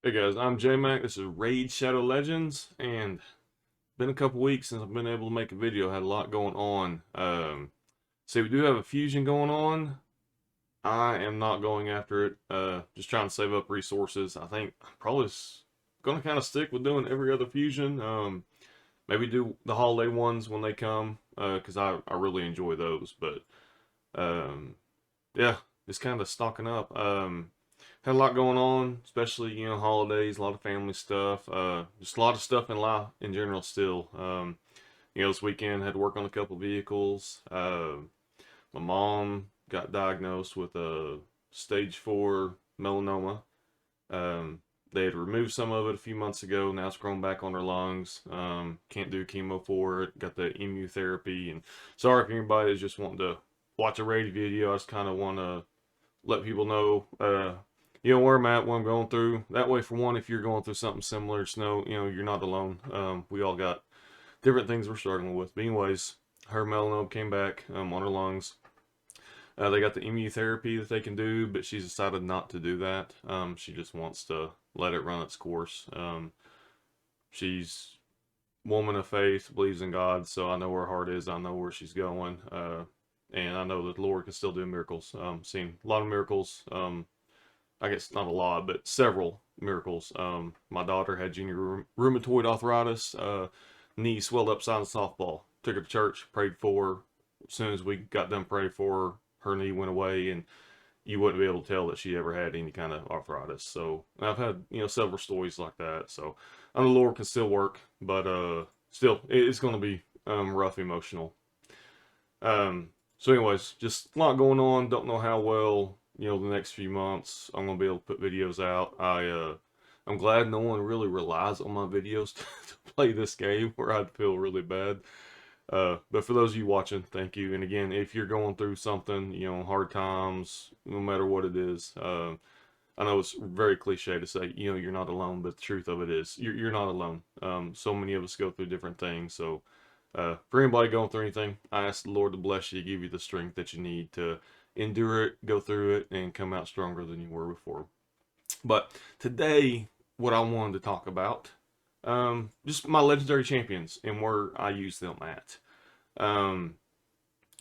Hey guys, I'm J-Mac. This is Raid Shadow Legends, and been a couple weeks since I've been able to make a video. Had a lot going on. See, we do have a fusion going on. I am not going after it. Just trying to save up resources. I think I'm probably gonna kind of stick with doing every other fusion. Maybe do the holiday ones when they come, because I really enjoy those. But um, yeah, just kind of stocking up. Had a lot going on, especially holidays, a lot of family stuff, just a lot of stuff in life in general. Still, this weekend had to work on a couple vehicles. My mom got diagnosed with a stage 4 melanoma. Um, they had removed some of it a few months ago. Now it's grown back on her lungs. Can't do chemo for it. Got the immunotherapy. And sorry if anybody is just wanting to watch a raid video. I just kind of want to let people know, where I'm at, what I'm going through. That way, for one, if you're going through something similar, just know, you're not alone. We all got different things we're struggling with. But anyways, her melanoma came back on her lungs. They got the immunotherapy that they can do, but she's decided not to do that. She just wants to let it run its course. She's woman of faith, believes in God, so I know where her heart is. I know where she's going. And I know that the Lord can still do miracles. Seen a lot of miracles. I guess not a lot, but several miracles. My daughter had junior rheumatoid arthritis. Knee swelled up size of softball. Took her to church, prayed for her. As soon as we got done praying for her, her knee went away, and you wouldn't be able to tell that she ever had any kind of arthritis. So I've had several stories like that. So I know the Lord can still work, but still it's going to be rough, emotional. So anyways, just a lot going on. Don't know how well, the next few months I'm gonna be able to put videos out. I'm glad no one really relies on my videos to play this game where I'd feel really bad. But for those of you watching, thank you. And again, if you're going through something, hard times, no matter what it is, I know it's very cliche to say, you're not alone, but the truth of it is, you're not alone. So many of us go through different things. So for anybody going through anything, I ask the Lord to bless you, give you the strength that you need to endure it, go through it, and come out stronger than you were before. But today, what I wanted to talk about, just my legendary champions and where I use them at. Um,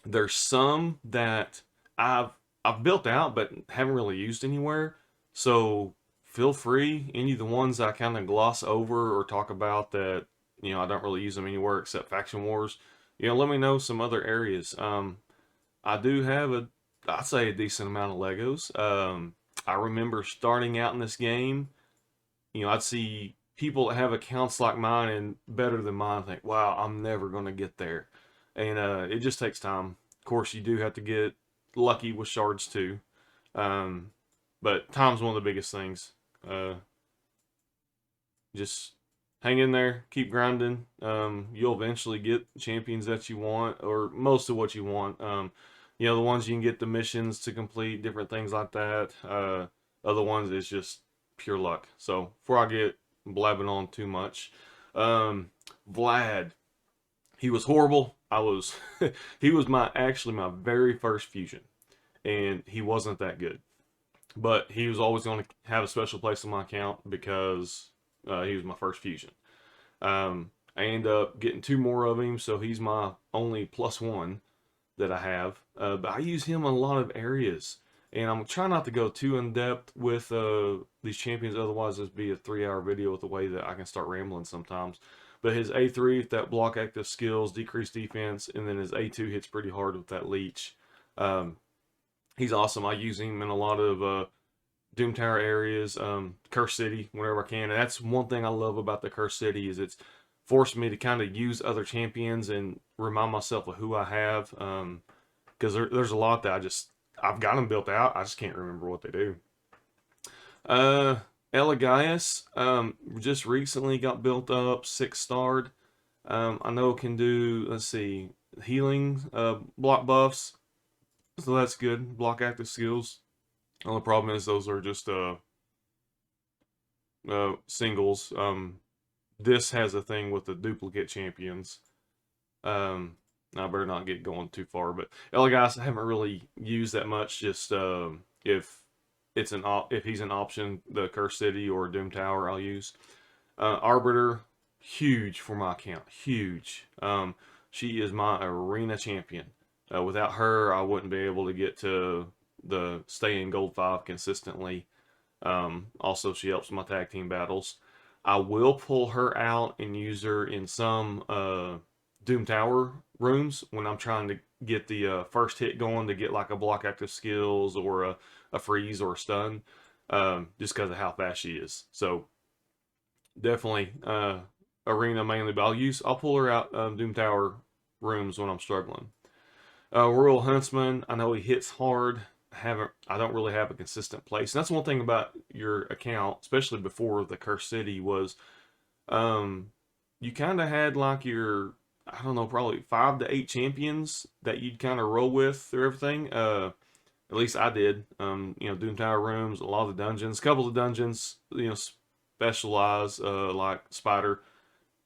there's some that I've I've built out but haven't really used anywhere. So feel free, any of the ones I kind of gloss over or talk about that I don't really use them anywhere except Faction Wars. Let me know some other areas. I do have I'd say a decent amount of Legos. I remember starting out in this game. I'd see people that have accounts like mine and better than mine. Think, wow, I'm never gonna get there, and it just takes time. Of course, you do have to get lucky with shards too, um, but time's one of the biggest things. Uh, just hang in there, keep grinding. You'll eventually get champions that you want, or most of what you want. The ones you can get the missions to complete, different things like that. Other ones is just pure luck. So before I get blabbing on too much, Vlad, he was horrible. He was actually my very first fusion, and he wasn't that good. But he was always going to have a special place in my account because he was my first fusion. I end up getting two more of him, so he's my only +1 that I have. But I use him in a lot of areas, and I'm trying not to go too in depth with these champions. Otherwise, this be a 3-hour video with the way that I can start rambling sometimes. But his A3, that block active skills, decrease defense, and then his A2 hits pretty hard with that leech. Um, he's awesome. I use him in a lot of Doom Tower areas, Curse City, whenever I can. And that's one thing I love about the Curse City is it's forced me to kind of use other champions and remind myself of who I have. Because there's a lot that I've got them built out. I just can't remember what they do. Uh, Elagaius, just recently got built up, 6-starred. I know it can do, let's see, healing, block buffs. So that's good. Block active skills. Only problem is those are just singles. This has a thing with the duplicate champions. I better not get going too far, but Elagaius I haven't really used that much. Just if if he's an option, the Curse City or Doom Tower I'll use. Arbiter, huge for my account, huge. She is my arena champion. Without her, I wouldn't be able to get to the stay in Gold 5 consistently. Also, she helps my tag team battles. I will pull her out and use her in some Doom Tower rooms when I'm trying to get the first hit going to get like a block active skills or a freeze or a stun, just because of how fast she is. So definitely arena mainly, but I'll pull her out Doom Tower rooms when I'm struggling. Royal Huntsman, I know he hits hard. I don't really have a consistent place. And that's one thing about your account, especially before the Curse City, was you kind of had like your, I don't know, probably 5 to 8 champions that you'd kind of roll with through everything. At least I did. Doom Tower rooms, a lot of the dungeons, a couple of dungeons, specialize like Spider.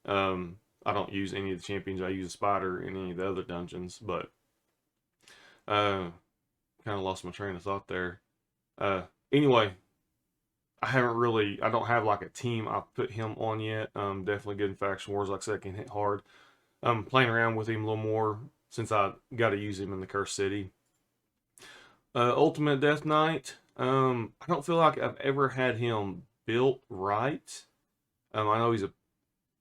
I don't use any of the champions. I use a Spider in any of the other dungeons, but kind of lost my train of thought there. Anyway, I don't have like a team I've put him on yet. Definitely good in Faction Wars. Like I said, can hit hard. I'm playing around with him a little more since I got to use him in the Curse City. Ultimate Death Knight. I don't feel like I've ever had him built right. I know he's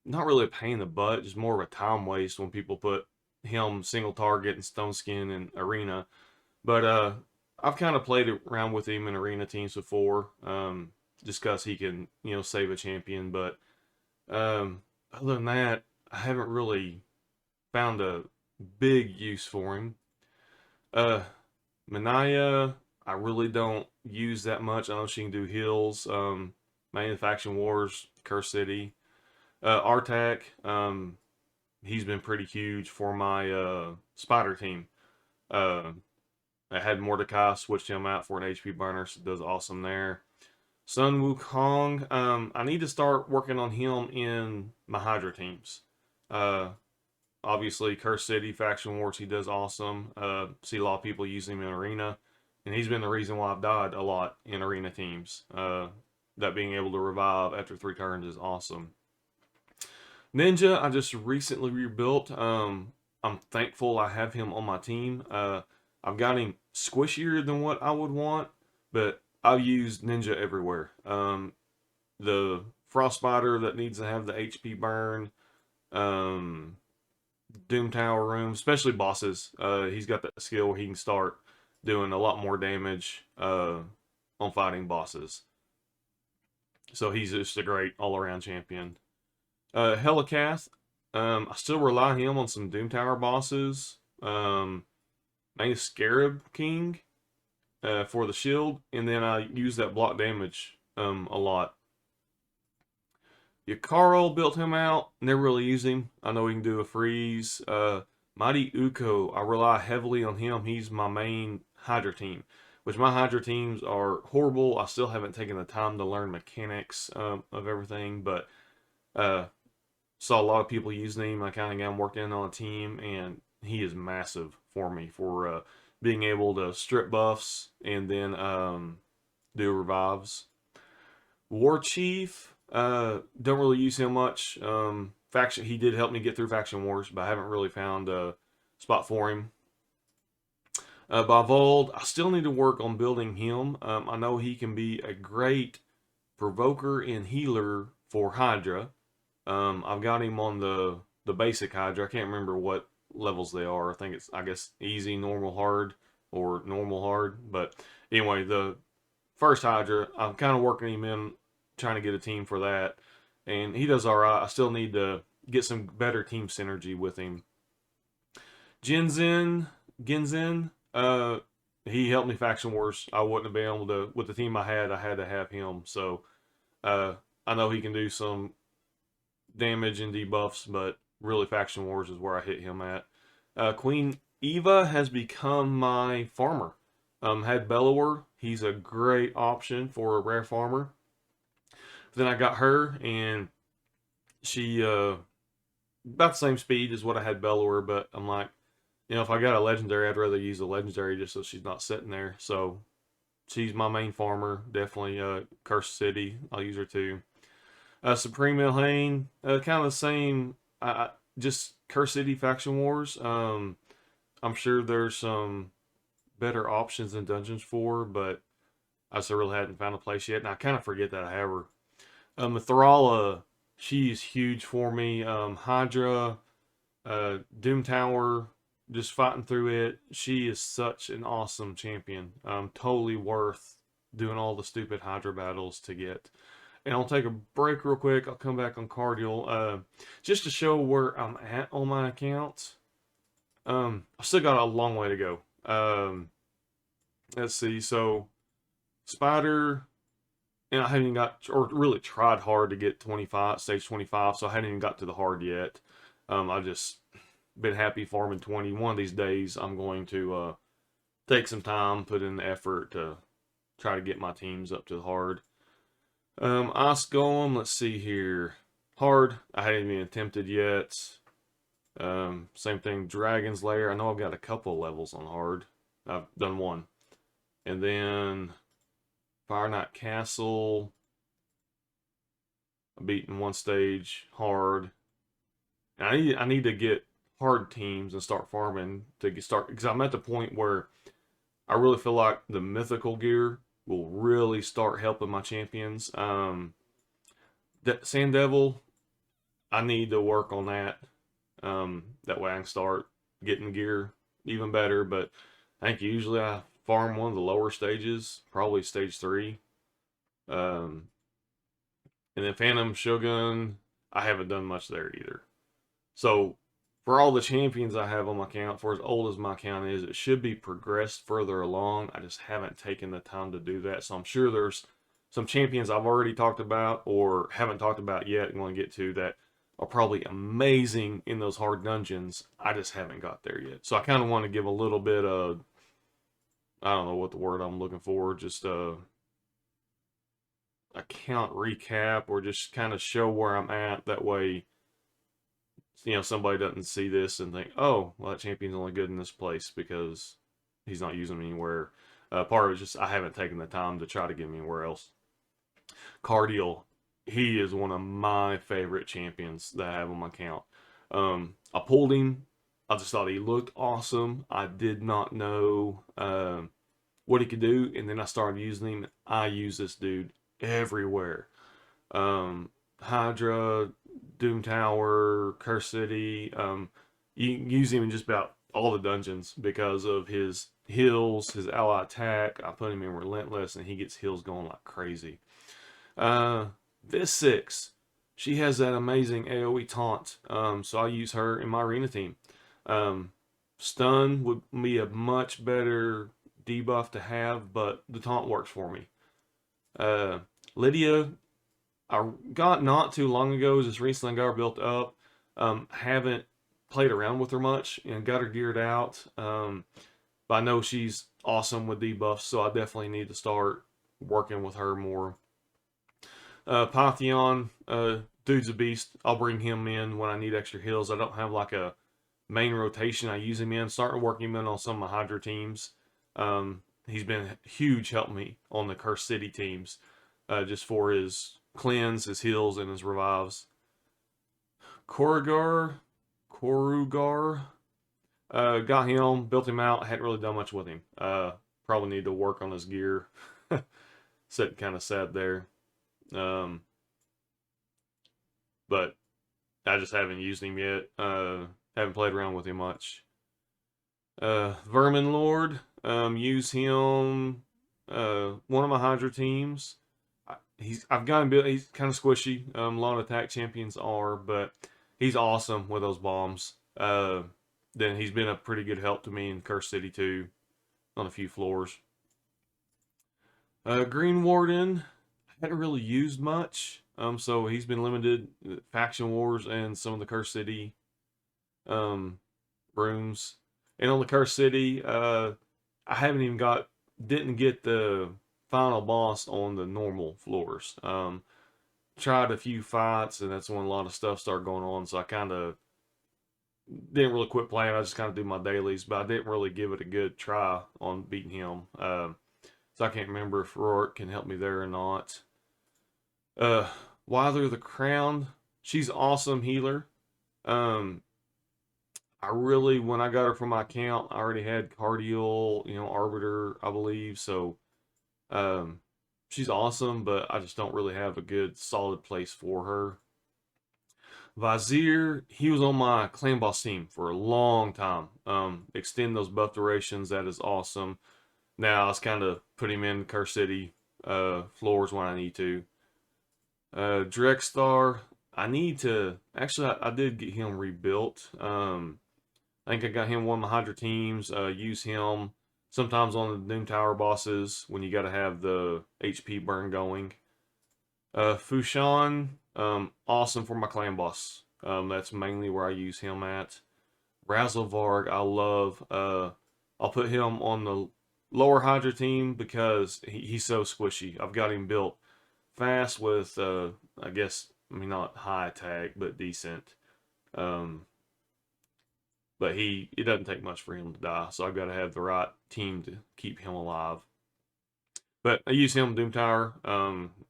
not really a pain in the butt, just more of a time waste when people put him single target and Stone Skin and Arena. But I've kind of played around with him in arena teams before, just because he can, save a champion. But other than that, I haven't really found a big use for him. Manaya, I really don't use that much. I know she can do heals. Mainly Faction Wars, Curse City. Artak, he's been pretty huge for my Spider team. I had Mordecai, switched him out for an HP burner, so does awesome there. Sun Wukong, I need to start working on him in my Hydra teams. Obviously, Curse City, Faction Wars, he does awesome. See a lot of people using him in Arena, and he's been the reason why I've died a lot in Arena teams. That being able to revive after 3 turns is awesome. Ninja, I just recently rebuilt. I'm thankful I have him on my team. I've got him squishier than what I would want, but I've used Ninja everywhere. The Frost Spider that needs to have the HP burn, Doom Tower room, especially bosses. He's got that skill where he can start doing a lot more damage on fighting bosses. So he's just a great all-around champion. Helicath, I still rely on him on some Doom Tower bosses. Mainly Scarab King for the shield, and then I use that block damage a lot. Yakaro built him out, never really used him. I know he can do a freeze. Mighty Uko, I rely heavily on him. He's my main Hydra team, which my Hydra teams are horrible. I still haven't taken the time to learn mechanics of everything, but saw a lot of people using him. I kind of got him worked in on a team, and he is massive for me for being able to strip buffs and then do revives. War Chief, don't really use him much. Faction, he did help me get through Faction Wars, but I haven't really found a spot for him. Bavold, I still need to work on building him. I know he can be a great provoker and healer for Hydra. I've got him on the basic Hydra. I can't remember what levels they are. I think it's, I guess, easy, normal, hard, or normal, hard. But anyway, the first Hydra, I'm kind of working him in, trying to get a team for that. And he does all right. I still need to get some better team synergy with him. Genzin, he helped me Faction Wars. I wouldn't have been able to, with the team I had to have him. So I know he can do some damage and debuffs, but really Faction Wars is where I hit him at. Queen Eva has become my farmer. Had Bellower. He's a great option for a rare farmer. Then I got her, and she about the same speed as what I had Bellower, but I'm like, if I got a legendary, I'd rather use a legendary just so she's not sitting there. So she's my main farmer. Definitely Curse City. I'll use her too. Supreme Elhain, kind of the same. Just Curse City Faction Wars. I'm sure there's some better options in Dungeons 4, but I just really hadn't found a place yet, and I kind of forget that I have her. Mithrala, she's huge for me. Hydra, Doom Tower, just fighting through it. She is such an awesome champion. Totally worth doing all the stupid Hydra battles to get. And I'll take a break real quick. I'll come back on Cardial, just to show where I'm at on my account. I've still got a long way to go. Let's see. So Spider, and I haven't even got, or really tried hard to get 25, stage 25, so I hadn't even got to the hard yet. I've just been happy farming 20. One of these days, I'm going to take some time, put in the effort to try to get my teams up to the hard. Ice Golem, let's see here. Hard, I haven't even attempted yet. Same thing, Dragon's Lair. I know I've got a couple levels on hard. I've done one. And then Fire Knight Castle. I've beaten one stage hard. And I need to get hard teams and start farming to start, because I'm at the point where I really feel like the mythical gear will really start helping my champions. That Sand Devil, I need to work on that. That way I can start getting gear even better. But I think usually I farm one of the lower stages, probably stage 3. And then Phantom Shogun, I haven't done much there either. So for all the champions I have on my account, for as old as my account is, it should be progressed further along. I just haven't taken the time to do that. So I'm sure there's some champions I've already talked about or haven't talked about yet and want to get to that are probably amazing in those hard dungeons. I just haven't got there yet. So I kind of want to give a little bit of, I don't know what the word I'm looking for, just a account recap, or just kind of show where I'm at. That way, somebody doesn't see this and think, oh, well, that champion's only good in this place because he's not using them anywhere. Part of it is just I haven't taken the time to try to get him anywhere else. Cardial, he is one of my favorite champions that I have on my account. I pulled him. I just thought he looked awesome. I did not know what he could do, and then I started using him. I use this dude everywhere. Hydra, Doom Tower, Curse City. You can use him in just about all the dungeons because of his heals, his ally attack. I put him in Relentless, and he gets heals going like crazy. Vis6, she has that amazing AoE taunt, so I use her in my arena team. Stun would be a much better debuff to have, but the taunt works for me. Lydia, I got not too long ago, just recently got her built up. Haven't played around with her much and got her geared out. But I know she's awesome with debuffs, so I definitely need to start working with her more. Pythion, dude's a beast. I'll bring him in when I need extra heals. I don't have like a main rotation I use him in. Starting working him in on some of my Hydra teams. He's been huge help me on the Curse City teams, just for his cleanse, his heals, and his revives. Korugar, got him, built him out. Hadn't really done much with him. Probably need to work on his gear. Sitting kind of sad there. But I just haven't used him yet. Haven't played around with him much. Vermin Lord, use him. One of my Hydra teams. I've got him built. He's kind of squishy. A lot of attack champions are, but he's awesome with those bombs. Then he's been a pretty good help to me in Curse City too, on a few floors. Green Warden, I hadn't really used much. So he's been limited faction wars and some of the Curse City rooms. And on the Curse City, I haven't even didn't get the final boss on the normal floors. Tried a few fights, and that's when a lot of stuff started going on. So I kind of didn't really quit playing. I just kind of do my dailies, but I didn't really give it a good try on beating him. So I can't remember if Rourke can help me there or not. Uh, Wilder the Crown. She's awesome healer. Um, I really, when I got her from my account, I already had Cardial, Arbiter, I believe. So, um, she's awesome, but I just don't really have a good solid place for her. Vizier, he was on my clan boss team for a long time. Extend those buff durations, that is awesome. Now I was kind of put him in Curse City floors when I need to. Drexstar, I need to actually I did get him rebuilt. I think I got him one of my Hydra teams. Use him sometimes on the Doom Tower bosses when you got to have the HP burn going. Fushan, awesome for my clan boss. That's mainly where I use him at. Razzlevarg, I love. I'll put him on the lower Hydra team because he's so squishy. I've got him built fast with, I guess, I mean, not high attack, but decent. Um, but it doesn't take much for him to die, so I've got to have the right team to keep him alive. But I use him Doom Tower.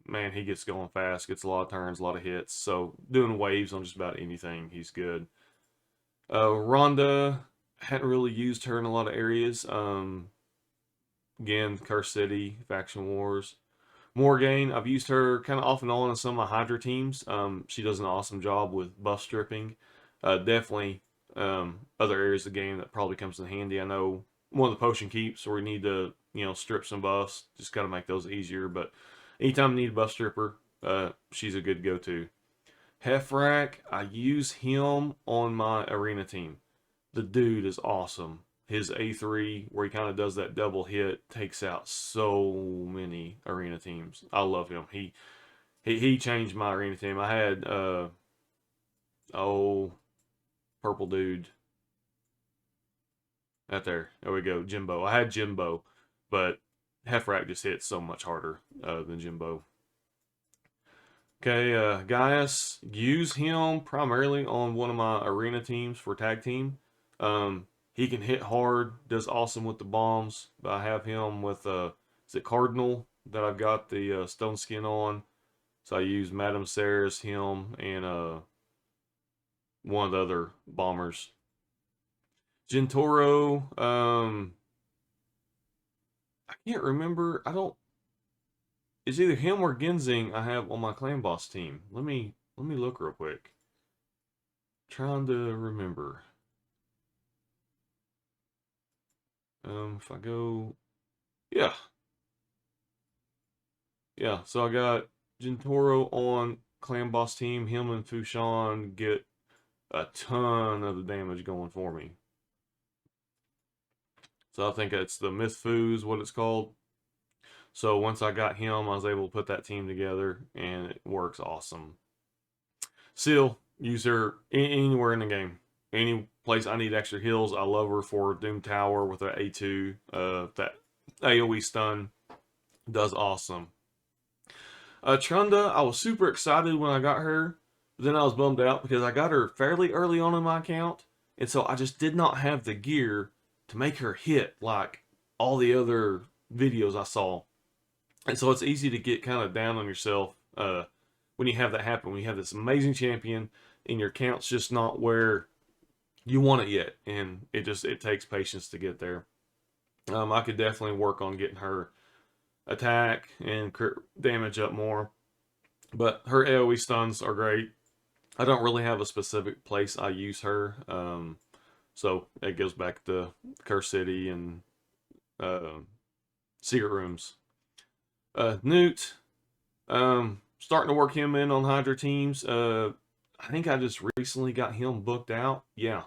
Man, he gets going fast, gets a lot of turns, a lot of hits. So doing waves on just about anything, he's good. Rhonda, hadn't really used her in a lot of areas. Again, Curse City, Faction Wars. Morgaine, I've used her kind of off and on in some of my Hydra teams. She does an awesome job with buff stripping. Definitely other areas of the game that probably comes in handy. I know one of the potion keeps where we need to, strip some buffs. Just got to make those easier. But anytime I need a buff stripper, she's a good go-to. Hefrak, I use him on my arena team. The dude is awesome. His A3, where he kind of does that double hit, takes out so many arena teams. I love him. He changed my arena team. I had purple dude. Right there. There we go. Jimbo. I had Jimbo, but Hefrak just hits so much harder than Jimbo. Okay, Gaius, use him primarily on one of my arena teams for tag team. He can hit hard, does awesome with the bombs. But I have him with is it Cardinal that I've got the stone skin on. So I use Madame Saris, him, and one of the other bombers. Gentoro, I can't remember. I don't. It's either him or Genzing I have on my clan boss team. Let me look real quick. Trying to remember. If I go, yeah, yeah. So I got Gentoro on clan boss team. Him and Fushan get a ton of the damage going for me. So I think it's the Myth Foos, what it's called. So once I got him, I was able to put that team together, and it works awesome. Seal, use her anywhere in the game. Any place I need extra heals, I love her for Doom Tower with an A2. That AoE stun does awesome. Trunda, I was super excited when I got her, but then I was bummed out because I got her fairly early on in my account, and so I just did not have the gear to make her hit like all the other videos I saw. And so it's easy to get kind of down on yourself when you have that happen. When you have this amazing champion and your account's just not where you want it yet, and it takes patience to get there. I could definitely work on getting her attack and crit damage up more, but her AoE stuns are great. I don't really have a specific place I use her, so it goes back to Curse City and secret rooms. Newt, starting to work him in on Hydra teams. I think I just recently got him booked out. Yeah.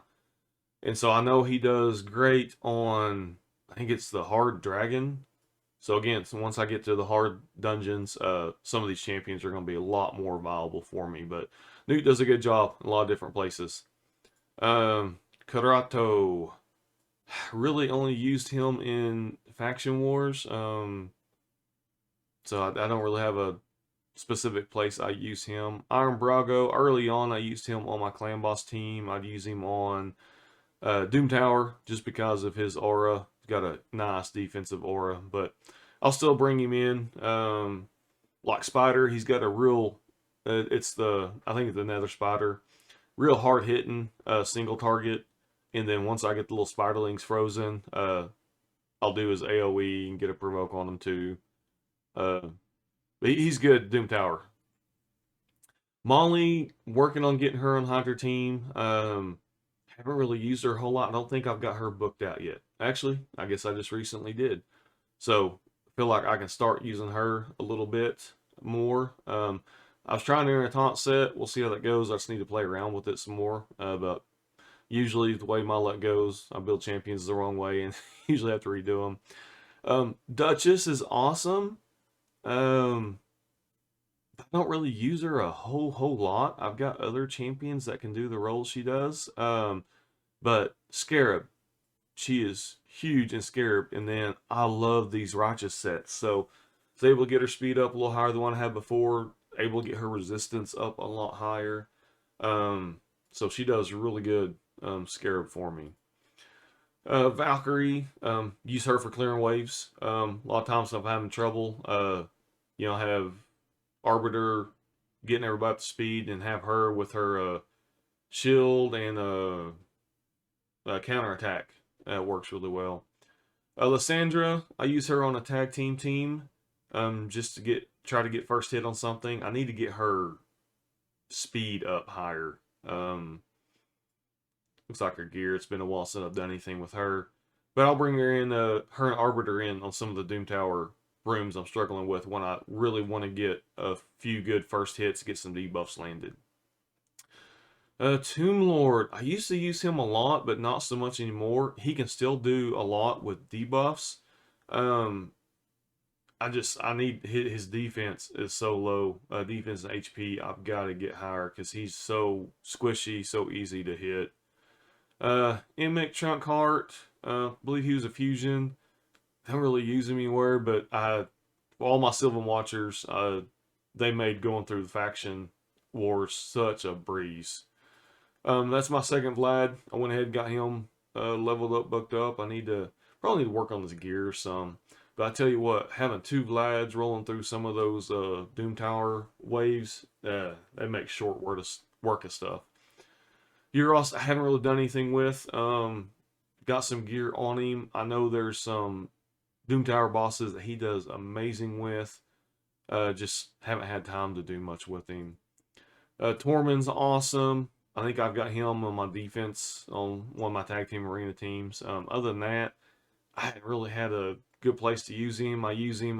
And so I know he does great on, I think it's the hard dragon. So again, once I get to the hard dungeons, some of these champions are going to be a lot more viable for me. But Newt does a good job in a lot of different places. Karato, really only used him in Faction Wars. So I don't really have a specific place I use him. Iron Brago, early on I used him on my clan boss team. I'd use him on Doom Tower just because of his aura. He's got a nice defensive aura. But I'll still bring him in. Like Spider, he's got a real. I think it's the Nether Spider, real hard hitting, single target. And then once I get the little spiderlings frozen, I'll do his AOE and get a provoke on him too. Uh, but he's good, Doom Tower. Molly, working on getting her on Hunter team. Haven't really used her a whole lot. I don't think I've got her booked out yet. Actually, I guess I just recently did. So I feel like I can start using her a little bit more. I was trying to enter a taunt set. We'll see how that goes. I just need to play around with it some more. But usually the way my luck goes, I build champions the wrong way and usually have to redo them. Duchess is awesome. Um, I don't really use her a whole lot. I've got other champions that can do the roles she does. But Scarab, she is huge in Scarab, and then I love these Righteous sets. So I was able to get her speed up a little higher than what I had before. Able to get her resistance up a lot higher. So she does really good Scarab for me. Valkyrie, use her for clearing waves. A lot of times if I'm having trouble, have Arbiter getting everybody up to speed and have her with her shield and counterattack. Works really well. Lysandra, I use her on a tag team, just to try to get first hit on something. I need to get her speed up higher. Looks like her gear. It's been a while since I've done anything with her, but I'll bring her in, her and Arbiter in on some of the Doom Tower rooms I'm struggling with when I really want to get a few good first hits, get some debuffs landed. Tomb Lord, I used to use him a lot, but not so much anymore. He can still do a lot with debuffs. Um, I need his defense is so low. Defense and HP, I've got to get higher because he's so squishy, so easy to hit. Emic Trunkheart, believe he was a fusion. Don't really use him anywhere, but all my Sylvan Watchers, they made going through the faction wars such a breeze. That's my second Vlad. I went ahead and got him leveled up, booked up. I probably need to work on his gear some. But I tell you what, having two Vlads rolling through some of those Doom Tower waves, they make short work of stuff. Euros, I haven't really done anything with. Got some gear on him. I know there's some Doom Tower bosses that he does amazing with. Just haven't had time to do much with him. Tormund's awesome. I think I've got him on my defense on one of my tag team arena teams. Other than that, I haven't really had a good place to use him. I use him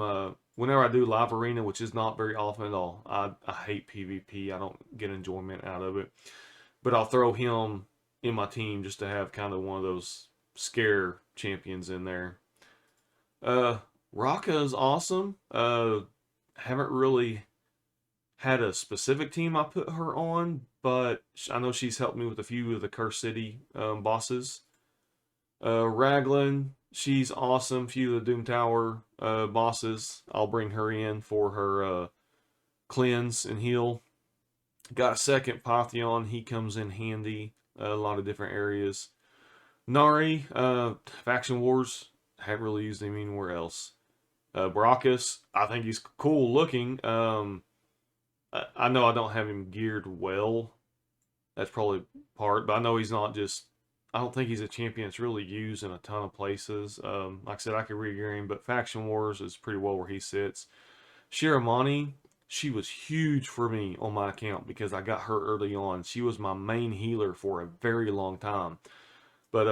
whenever I do live arena, which is not very often at all. I hate PvP. I don't get enjoyment out of it. But I'll throw him in my team just to have kind of one of those scare champions in there. Raka is awesome. Haven't really had a specific team I put her on, but I know she's helped me with a few of the Curse City bosses. Raglan, she's awesome. Few of the Doom Tower bosses, I'll bring her in for her cleanse and heal. Got a second Pantheon, he comes in handy a lot of different areas. Nari, Faction Wars, haven't really used him anywhere else. Baracus, I think he's cool looking. I know I don't have him geared well. That's probably part, but I know he's not just. I don't think he's a champion that's really used in a ton of places. Like I said, I could re-gear him, but Faction Wars is pretty well where he sits. Shiramani, she was huge for me on my account because I got her early on. She was my main healer for a very long time. But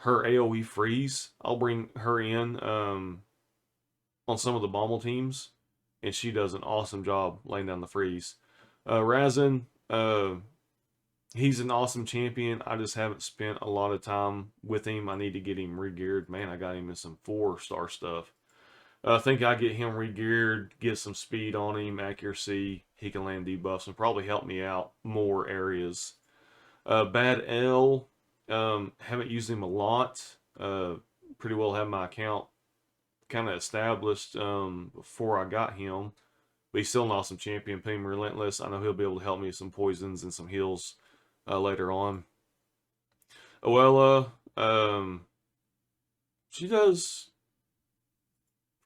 her AoE freeze, I'll bring her in on some of the Bommel teams, and she does an awesome job laying down the freeze. Razin, he's an awesome champion. I just haven't spent a lot of time with him. I need to get him re-geared. Man, I got him in some 4-star stuff. I think I get him re-geared, get some speed on him, accuracy. He can land debuffs and probably help me out more areas. Bad L, haven't used him a lot. Pretty well have my account kind of established before I got him. But he's still an awesome champion. Ping Relentless. I know he'll be able to help me with some poisons and some heals later on. Oella, she does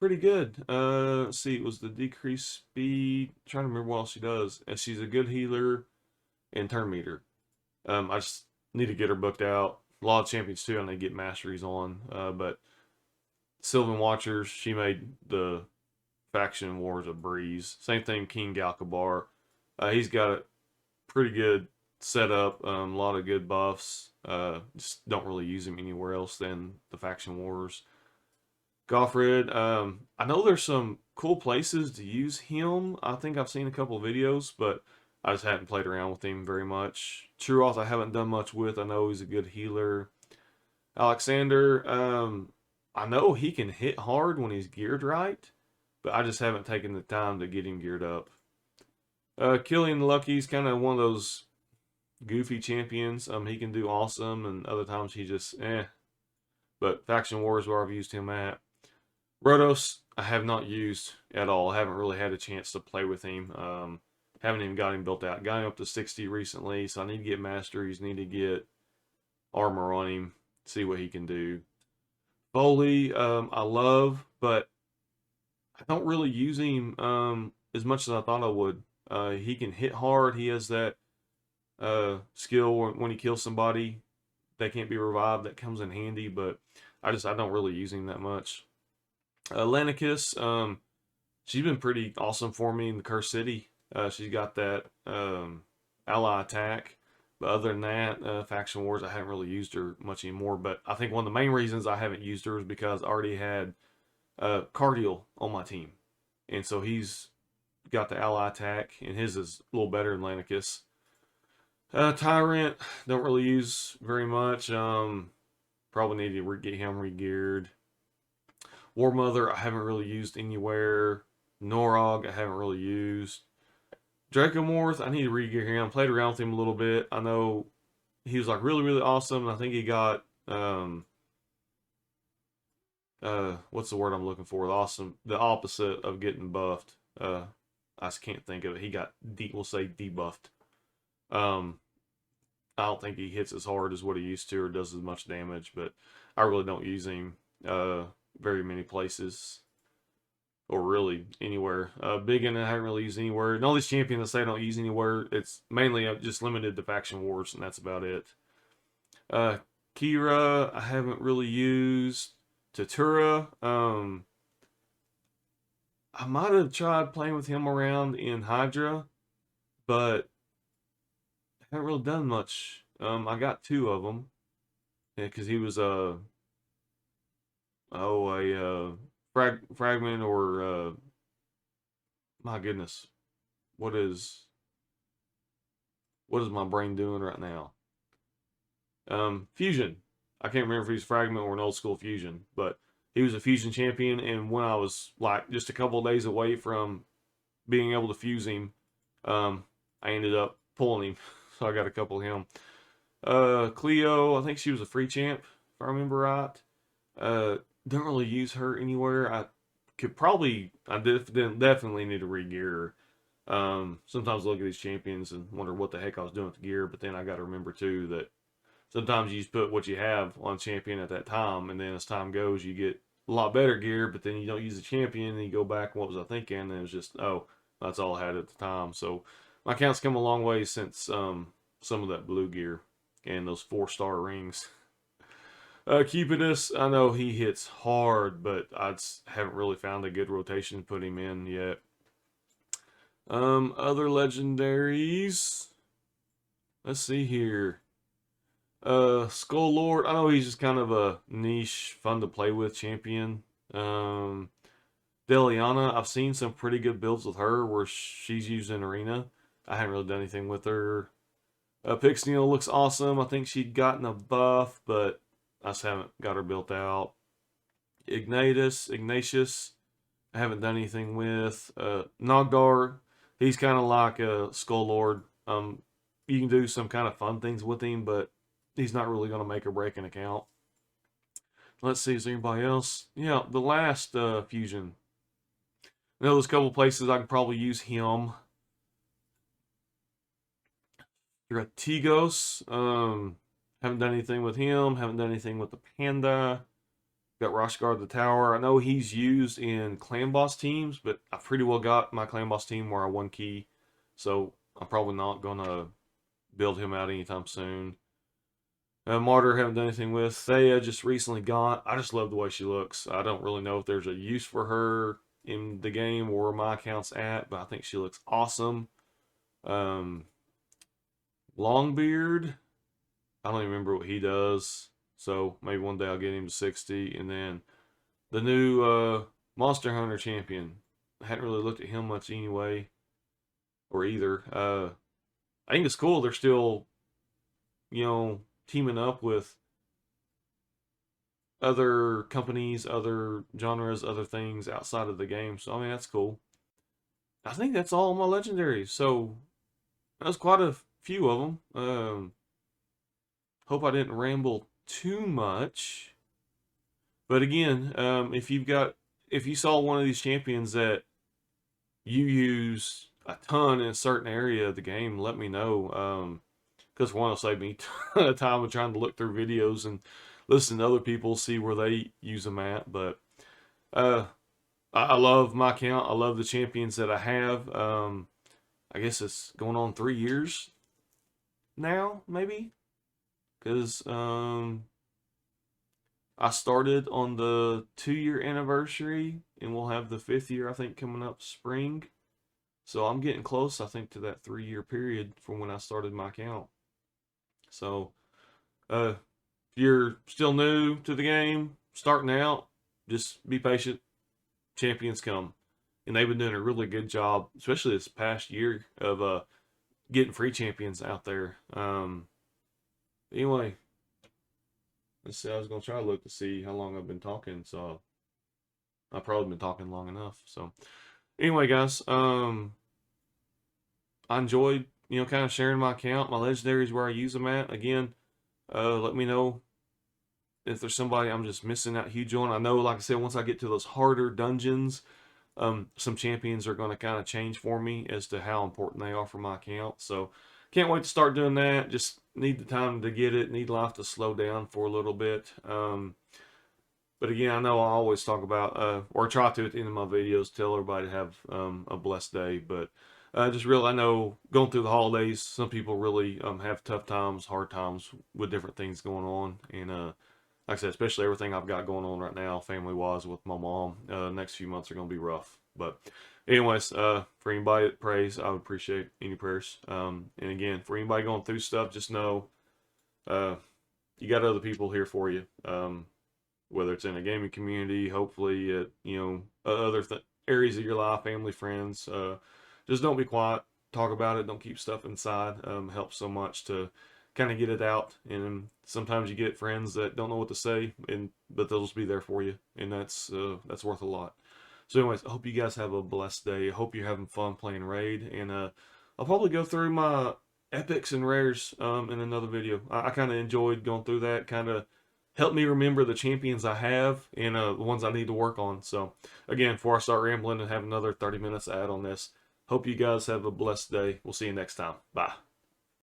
pretty good. Let's see, it was the decreased speed. I'm trying to remember what else she does. And she's a good healer and turn meter. I just need to get her booked out. A lot of champions too, and they get masteries on. But Sylvan Watchers, she made the faction wars a breeze. Same thing, King Galkabar. He's got a pretty good setup. A lot of good buffs. Just don't really use him anywhere else than the faction wars. Goffred, I know there's some cool places to use him. I think I've seen a couple of videos, but I just haven't played around with him very much. Truoth I haven't done much with. I know he's a good healer. Alexander, I know he can hit hard when he's geared right, but I just haven't taken the time to get him geared up. Killian Lucky's kind of one of those goofy champions. He can do awesome, and other times he just But Faction Wars where I've used him at. Rotos, I have not used at all. I haven't really had a chance to play with him. Haven't even got him built out. Got him up to 60 recently, so I need to get masteries, need to get armor on him, see what he can do. Foley, I love, but I don't really use him as much as I thought I would. He can hit hard. He has that skill when he kills somebody, they can't be revived. That comes in handy, but I don't really use him that much. Atlanticus, she's been pretty awesome for me in the Curse City. She's got that ally attack. But other than that, Faction Wars, I haven't really used her much anymore. But I think one of the main reasons I haven't used her is because I already had Cardial on my team. And so he's got the ally attack, and his is a little better than Atlanticus. Tyrant, don't really use very much. Probably need to get him regeared. War Mother, I haven't really used anywhere. Norog, I haven't really used. Dracomorph, I need to regear him. Played around with him a little bit. I know he was like really, really awesome. I think he got what's the word I'm looking for? Awesome, the opposite of getting buffed. I just can't think of it. He got we'll say debuffed. I don't think he hits as hard as what he used to or does as much damage, but I really don't use him very many places or really anywhere. Biggin I haven't really used anywhere. And all these champions I say I don't use anywhere, it's mainly just limited to Faction Wars, and that's about it. Kira I haven't really used. Tatura, I might have tried playing with him around in Hydra, but I haven't really done much. I got 2 of them because he was a fragment or my goodness, what is my brain doing right now? Fusion. I can't remember if he's fragment or an old school fusion, but he was a fusion champion, and when I was like just a couple of days away from being able to fuse him, I ended up pulling him, so I got a couple of him. Cleo, I think she was a free champ, if I remember right. Don't really use her anywhere. I definitely need to re-gear her. Sometimes I look at these champions and wonder what the heck I was doing with the gear, but then I got to remember too that sometimes you just put what you have on champion at that time, and then as time goes, you get a lot better gear, but then you don't use the champion, and you go back, what was I thinking? And it was just, oh, that's all I had at the time. So my account's come a long way since some of that blue gear and those 4-star rings. Cupidus, I know he hits hard, but I just haven't really found a good rotation to put him in yet. Other legendaries. Let's see here. Skull Lord, I know he's just kind of a niche, fun to play with champion. Deliana, I've seen some pretty good builds with her where she's used in arena. I haven't really done anything with her. Pixneal looks awesome. I think she'd gotten a buff, but I just haven't got her built out. Ignatius, I haven't done anything with. Nogdar, he's kind of like a Skull Lord. You can do some kind of fun things with him, but he's not really going to make or break an account. Let's see, is there anybody else? Yeah, the last fusion. I know there's a couple places I can probably use him. Strategos, haven't done anything with him. Haven't done anything with the Panda. Got Roshgar the Tower. I know he's used in Clan Boss teams, but I pretty well got my Clan Boss team where I won key. So I'm probably not going to build him out anytime soon. Martyr haven't done anything with. Thea just recently got. I just love the way she looks. I don't really know if there's a use for her in the game or where my account's at, but I think she looks awesome. Longbeard, I don't even remember what he does. So maybe one day I'll get him to 60. And then the new Monster Hunter champion. I hadn't really looked at him much anyway. Or either. I think it's cool they're still, teaming up with other companies, other genres, other things outside of the game. So, I mean, that's cool. I think that's all my legendaries. So, that was quite a few of them. Hope I didn't ramble too much. But again, if you saw one of these champions that you use a ton in a certain area of the game, let me know. Because one will save me a ton of time of trying to look through videos and listen to other people, see where they use them at. But I love my account. I love the champions that I have. I guess it's going on 3 years now, maybe. Because I started on the 2-year anniversary, and we'll have the 5th year, I think, coming up spring. So I'm getting close, I think, to that 3-year period from when I started my account. So, if you're still new to the game, starting out, just be patient. Champions come. And they've been doing a really good job, especially this past year, of getting free champions out there. Anyway, let's see. I was going to try to look to see how long I've been talking. So, I've probably been talking long enough. So, anyway, guys, I enjoyed, kind of sharing my account, my legendaries, where I use them at. Again, let me know if there's somebody I'm just missing out huge on. I know, like I said, once I get to those harder dungeons, some champions are going to kind of change for me as to how important they are for my account. So can't wait to start doing that. Just need the time to get it. Need life to slow down for a little bit. But again, I know I always talk about, or try to at the end of my videos, tell everybody to have a blessed day. But just really, I know going through the holidays, some people really have tough times, hard times with different things going on. And like I said, especially everything I've got going on right now, family-wise, with my mom. Next few months are going to be rough. But anyways, for anybody that prays, I would appreciate any prayers. And again, for anybody going through stuff, just know you got other people here for you. Whether it's in a gaming community, hopefully at, other areas of your life, family, friends. Just don't be quiet. Talk about it. Don't keep stuff inside. Helps so much to kind of get it out. And sometimes you get friends that don't know what to say, but they'll just be there for you, and that's worth a lot. So anyways, I hope you guys have a blessed day. I hope you're having fun playing Raid, and I'll probably go through my epics and rares in another video. I kind of enjoyed going through that. Kind of helped me remember the champions I have and the ones I need to work on. So again, before I start rambling and have another 30 minutes to add on this, hope you guys have a blessed day. We'll see you next time. Bye.